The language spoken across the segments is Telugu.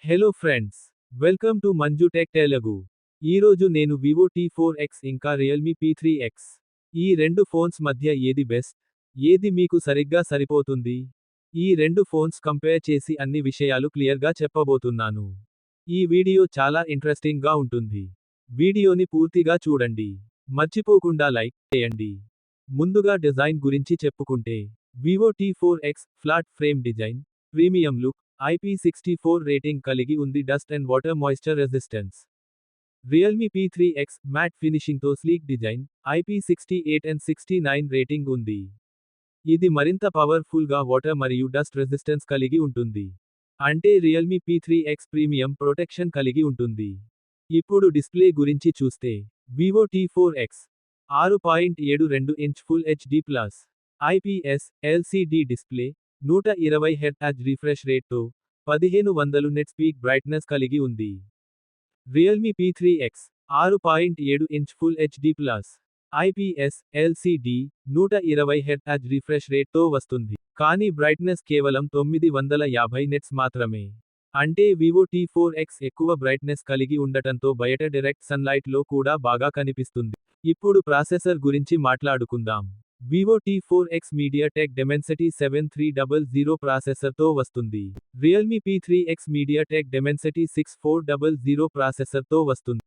Hello friends, welcome to Manju tech Telugu. ఈరోజు నేను వివో T4X ఇంకా రియల్మీ P3X ఈ రెండు ఫోన్స్ మధ్య ఏది బెస్ట్, ఏది మీకు సరిగ్గా సరిపోతుంది, ఈ రెండు ఫోన్స్ కంపేర్ చేసి అన్ని విషయాలు క్లియర్గా చెప్పబోతున్నాను. ఈ వీడియో చాలా ఇంట్రెస్టింగ్ గా ఉంటుంది. వీడియోని పూర్తిగా చూడండి. మర్చిపోకుండా లైక్ చేయండి. ముందుగా డిజైన్ గురించి చెప్పుకుంటే, Vivo T4X flat frame design, premium look, IP64 rating కలిగి ఉంది, dust and water moisture resistance. Realme P3X matte ఫినిషింగ్తో sleek design, IP68 and 69 rating ఉంది. ఇది మరింత పవర్ఫుల్గా వాటర్ మరియు డస్ట్ రెసిస్టెన్స్ కలిగి ఉంటుంది. అంటే రియల్మీ P3X ప్రీమియం ప్రొటెక్షన్ కలిగి ఉంటుంది. ఇప్పుడు డిస్ప్లే గురించి చూస్తే, Vivo T4X 6.72 inch full HD plus IPS LCD display, 120 hertz refresh రేట్తో 1500 నెట్ పీక్ బ్రైట్నెస్ కలిగి ఉంది. Realme P3X 6.7 inch full HD plus IPS LCD 120 hertz refresh రేట్తో వస్తుంది. కానీ బ్రైట్నెస్ కేవలం 950 నెట్స్ మాత్రమే. అంటే వివో T4X ఎక్కువ బ్రైట్నెస్ కలిగి ఉండటంతో బయట డైరెక్ట్ సన్లైట్ లో కూడా బాగా కనిపిస్తుంది. ఇప్పుడు ప్రాసెసర్ గురించి మాట్లాడుకుందాం. వివో T4X MediaTek Dimensity 7300 ప్రాసెసర్తో వస్తుంది. రియల్మీ P3X MediaTek Dimensity 6400 ప్రాసెసర్తో వస్తుంది.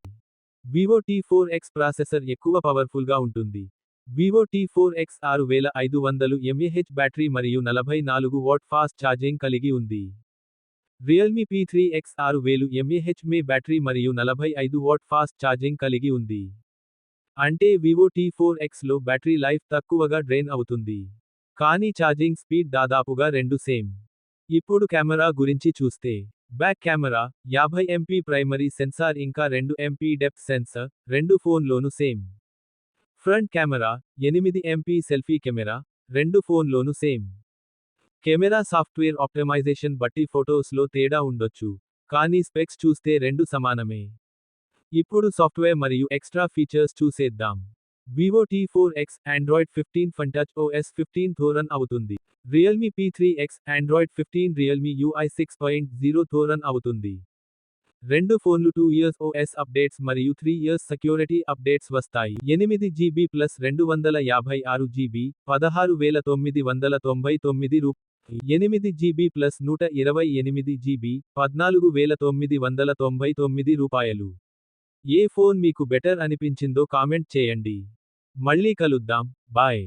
వివో T4X ప్రాసెసర్ ఎక్కువ పవర్ఫుల్గా ఉంటుంది. వివో T4X 6500 mAh బ్యాటరీ మరియు 44 వాట్ ఫాస్ట్ ఛార్జింగ్ కలిగి ఉంది. రియల్మీ P3X 6000 mAh బ్యాటరీ మరియు 45 వాట్ ఫాస్ట్ ఛార్జింగ్ కలిగి ఉంది. అంటే వివో T4X లో బ్యాటరీ లైఫ్ తక్కువగా డ్రైన్ అవుతుంది. కానీ ఛార్జింగ్ స్పీడ్ దాదాపుగా రెండు సేమ్. ఇప్పుడు కెమెరా గురించి చూస్తే, back camera 50 MP primary sensor ఇంకా 2 MP డెప్త్ సెన్సార్, రెండు ఫోన్లోనూ same. Front camera 8 MP selfie camera, రెండు ఫోన్లోనూ సేమ్. కెమెరా సాఫ్ట్వేర్ ఆప్టిమైజేషన్ బట్టి ఫొటోస్లో తేడా ఉండొచ్చు, కానీ స్పెక్స్ చూస్తే రెండు సమానమే. ఇప్పుడు సాఫ్ట్వేర్ మరియు ఎక్స్ట్రా ఫీచర్స్ చూసేద్దాం. Vivo T4X Android 15 Funtouch OS 15 తో రన్ అవుతుంది. Realme P3X Android 15 Realme UI 6.0 తో రన్ అవుతుంది. రెండు ఫోన్లు 2 ఇయర్స్ OS అప్డేట్స్ మరియు 3 ఇయర్స్ సెక్యూరిటీ అప్డేట్స్ వస్తాయి. 8GB ప్లస్ 256GB 16999 రూపాయలు. 8GB ప్లస్ 128GB 14999 రూపాయలు. ఏ ఫోన్ మీకు బెటర్ అనిపించిందో కామెంట్ చేయండి. మళ్ళీ కలుద్దాం. బాయ్.